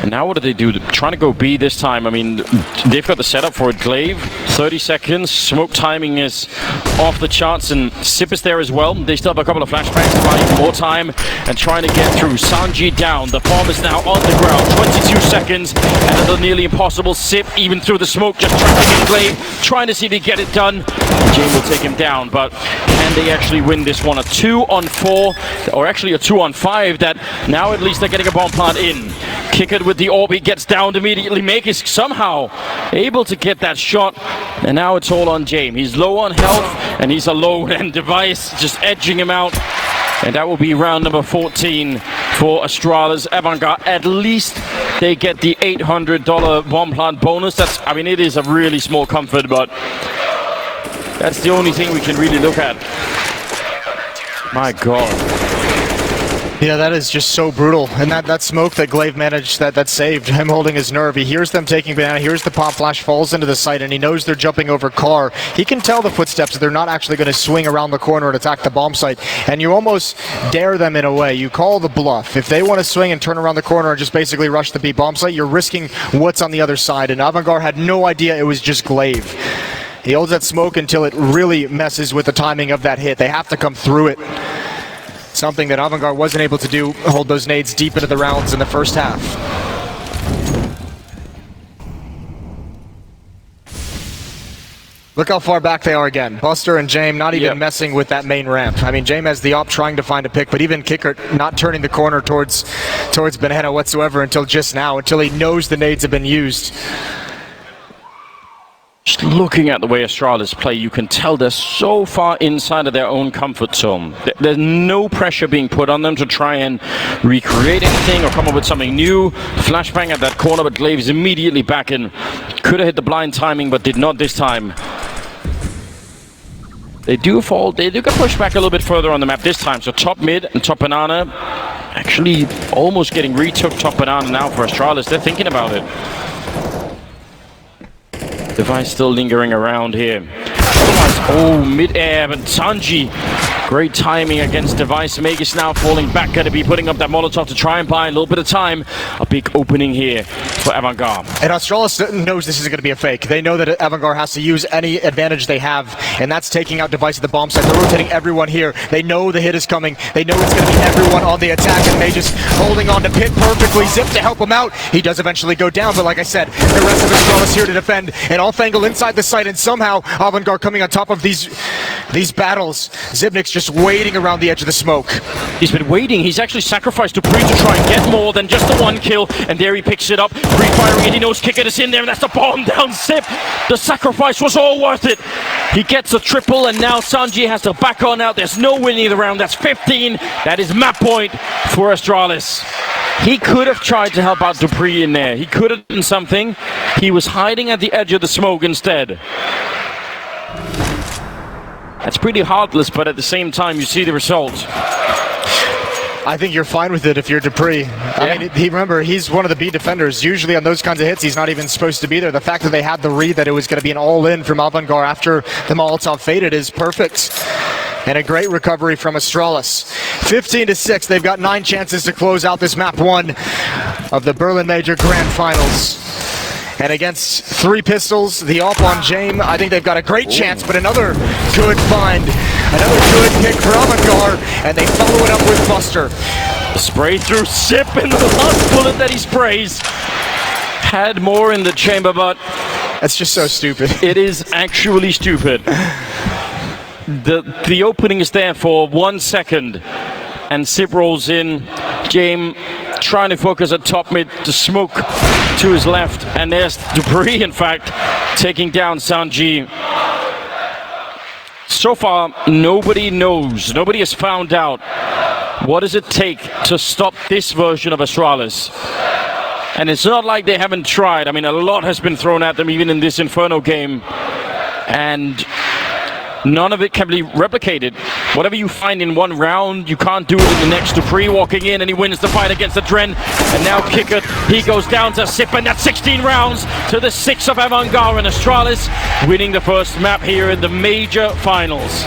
And now what do they do? Trying to go B this time. I mean, they've got the setup for it. Glave, 30 seconds. Smoke timing is off the charts, and Sip is there as well. They still have a couple of flashbangs to buy even more time and trying to get through. Sanji down. The bomb is now on the ground. 22 seconds, and another nearly impossible. Sip, even through the smoke, just trying to get Glave, trying to see if they get it done. Jame will take him down, but can they actually win this one? A 2-on-4, or actually a 2-on-5, that now at least they're getting a bomb plant in. Qikert with the orb, he gets downed immediately. Magisk somehow able to get that shot, and now it's all on Jame. He's low on health, and he's alone, and Device just edging him out. And that will be round number 14 for Astralis. Avangar, at least they get the $800 bomb plant bonus. That's, I mean, it is a really small comfort, but that's the only thing we can really look at. My God. Yeah, that is just so brutal. And that smoke that Glave managed, that saved him holding his nerve. He hears them taking banana, hears the pop flash, falls into the site, and he knows they're jumping over car. He can tell the footsteps. They're not actually going to swing around the corner and attack the bomb site. And you almost dare them in a way. You call the bluff. If they want to swing and turn around the corner and just basically rush the B bomb site, you're risking what's on the other side. And Avangar had no idea it was just Glave. He holds that smoke until it really messes with the timing of that hit. They have to come through it. Something that Avangar wasn't able to do, hold those nades deep into the rounds in the first half. Look how far back they are again. Buster and Jame not even messing with that main ramp. I mean, Jame has the op trying to find a pick, but even Qikert not turning the corner towards banana whatsoever until just now, until he knows the nades have been used. Just looking at the way Astralis play, you can tell they're so far inside of their own comfort zone. There's no pressure being put on them to try and recreate anything or come up with something new. Flashbang at that corner, but Glave is immediately back in. Could have hit the blind timing, but did not this time. They do fall. They do get pushed back a little bit further on the map this time. So top mid and top banana actually almost getting retook top banana now for Astralis. They're thinking about it. Device still lingering around here. Oh, mid-air, but Sanji. Great timing against Device. Magisk now falling back, going to be putting up that Molotov to try and buy a little bit of time. A big opening here for Avangar. And Astralis knows this is going to be a fake. They know that Avangar has to use any advantage they have, and that's taking out Device at the bomb site. They're rotating everyone here. They know the hit is coming. They know it's going to be everyone on the attack, and Magisk holding on to Pit perfectly. Zip to help him out. He does eventually go down, but like I said, the rest of Astralis here to defend. And off angle inside the site, and somehow Avangar coming on top of these battles. Zipnik's just waiting around the edge of the smoke. He's been waiting. He's actually sacrificed Dupreeh to try and get more than just the one kill, and there he picks it up, pre-firing it. He knows Qikert is in there, and that's the bomb down Zip. The sacrifice was all worth it. He gets a triple, and now Sanji has to back on out. There's no winning the round. That's 15. That is map point for Astralis. He could have tried to help out Dupreeh in there. He could have done something. He was hiding at the edge of the smoke instead. That's pretty heartless, but at the same time, you see the result. I think you're fine with it if you're Dupreeh. I mean, remember, he's one of the B defenders. Usually on those kinds of hits, he's not even supposed to be there. The fact that they had the read that it was going to be an all-in from Avangar after the Molotov faded is perfect. And a great recovery from Astralis. 15-6, they've got 9 chances to close out this map 1 of the Berlin Major Grand Finals. And against 3 pistols, the op on Jame, I think they've got a great chance, but another good find. Another good pick for Avangar, and they follow it up with Buster. Spray through Sip, and the last bullet that he sprays had more in the chamber, but That's just so stupid. it is actually stupid. The opening is there for 1 second, and Sip rolls in. Jame trying to focus at top mid, the smoke to his left, and there's Dupreeh, in fact, taking down Sanji. So far, nobody knows, nobody has found out what does it take to stop this version of Astralis. And it's not like they haven't tried. I mean, a lot has been thrown at them, even in this Inferno game, and none of it can be replicated. Whatever you find in one round, you can't do it in the next. Dupreeh walking in, and he wins the fight against Adren. And now Qikert, he goes down to Sip, and that's 16 rounds to the 6 of Avangar, and Astralis winning the first map here in the major finals.